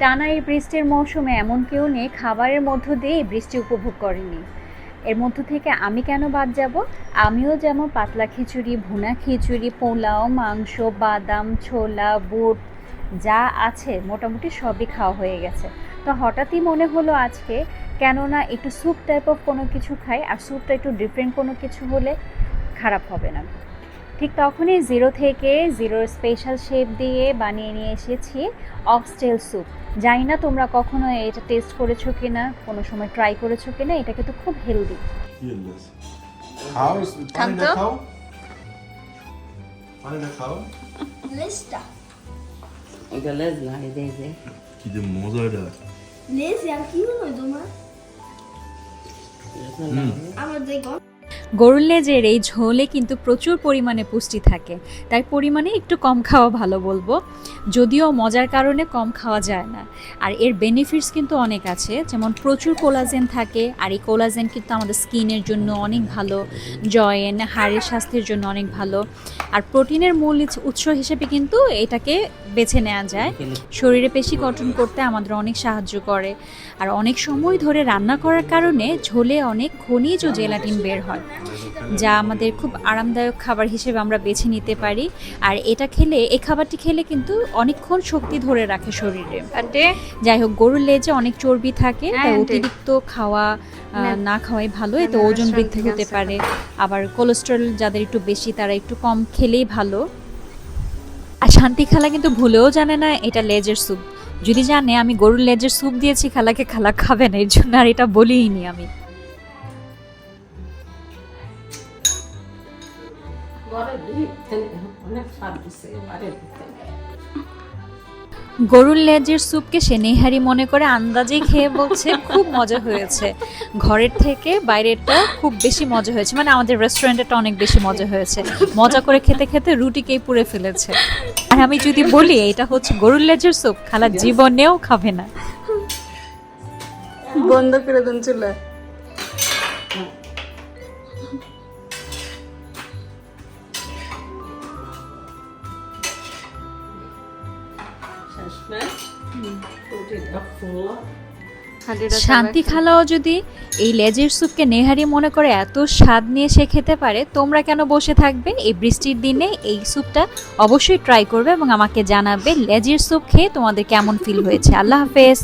টানা এই বৃষ্টির মৌসুমে এমন কেউ নেই খাবারের মধ্য দিয়ে এই বৃষ্টি উপভোগ করেনি। এর মধ্য থেকে আমি কেন বাদ যাব? আমিও যেমন পাতলা খিচুড়ি, ভুনা খিচুড়ি, পোলাও, মাংস, বাদাম, ছোলা, বুট যা আছে মোটামুটি সবই খাওয়া হয়ে গেছে। তো হঠাৎই মনে হলো আজকে কেননা একটু স্যুপ টাইপ অফ কোনো কিছু খাই, আর স্যুপটা একটু ডিফারেন্ট কোনো কিছু হলে খারাপ হবে না। ঠিক তখনই জিরোর স্পেশাল শেপ দিয়ে বানিয়ে নিয়ে এসেছি অক্সটেল স্যুপ। জানি না তোমরা কখনো এটা টেস্ট করেছো কিনা, কোনো সময় ট্রাই করেছো কিনা। এটা কিন্তু খুব হেলদি। খাও, পানি না খাও, পানি না খাও। লেজটা এটা লেজ না, এই যে কি যে মজা এটা। লেজ আর কি হলো তোমার? আমার দেখো গরুর লেজের এই ঝোলে কিন্তু প্রচুর পরিমাণে পুষ্টি থাকে, তাই পরিমাণে একটু কম খাওয়া ভালো বলবো। যদিও মজার কারণে কম খাওয়া যায় না। আর এর বেনিফিটস কিন্তু অনেক আছে, যেমন প্রচুর কোলাজেন থাকে, আর এই কোলাজেন কিন্তু আমাদের স্কিনের জন্য অনেক ভালো, জয়েন্ট হাড়ের স্বাস্থ্যের জন্য অনেক ভালো। আর প্রোটিনের মূল উৎস হিসেবে কিন্তু এটাকে বেছে নেওয়া যায়। শরীরে পেশি গঠন করতে আমাদের অনেক সাহায্য করে। আর অনেক সময় ধরে রান্না করার কারণে ঝোলে অনেক খনিজ ও জেলাটিন বের হয়, যা আমাদের খুব আরামদায়ক খাবার হিসেবে আমরা বেছে নিতে পারি। আর এটা খেলে, এই খাবারটি খেলে কিন্তু অনেকক্ষণ শক্তি ধরে রাখে শরীরে। যাই হোক, গরুর লেজে অনেক চর্বি থাকে, তাই অতিরিক্ত খাওয়া না খাওয়াই ভালো। এতে ওজন বৃদ্ধি হতে পারে। আবার কোলেস্টেরল যাদের একটু বেশি, তারা একটু কম খেলেই ভালো। আর শান্তি খালা কিন্তু ভুলেও জানে না এটা লেজের স্যুপ। যদি জানে আমি গরুর লেজের স্যুপ দিয়েছি খালাকে, খালা খাবে না, এর জন্য আর এটা বলিনি আমি। গরুর লেজের স্যুপকে সে নেহারি মনে করে আন্দাজেই খেয়ে বলছে খুব মজা হয়েছে। ঘরের থেকে বাইরেরটা খুব বেশি মজা হয়েছে, মানে আমাদের রেস্টুরেন্টেরটা অনেক বেশি মজা হয়েছে। মজা করে খেতে খেতে রুটিকেই পুড়ে ফেলেছে। আর আমি যদি বলি এটা হচ্ছে গরুর লেজের স্যুপ, খালা জীবনেও খাবে না। বন্ধ করে দেন চুলা। শান্তি খালাও যদি এই লেজের স্যুপকে নেহারি মনে করে এত স্বাদ নিয়ে সে খেতে পারে, তোমরা কেন বসে থাকবে? এই বৃষ্টির দিনে এই স্যুপটা অবশ্যই ট্রাই করবে এবং আমাকে জানাবে লেজের স্যুপ খেয়ে তোমাদের কেমন ফিল হয়েছে। আল্লাহ হাফেজ।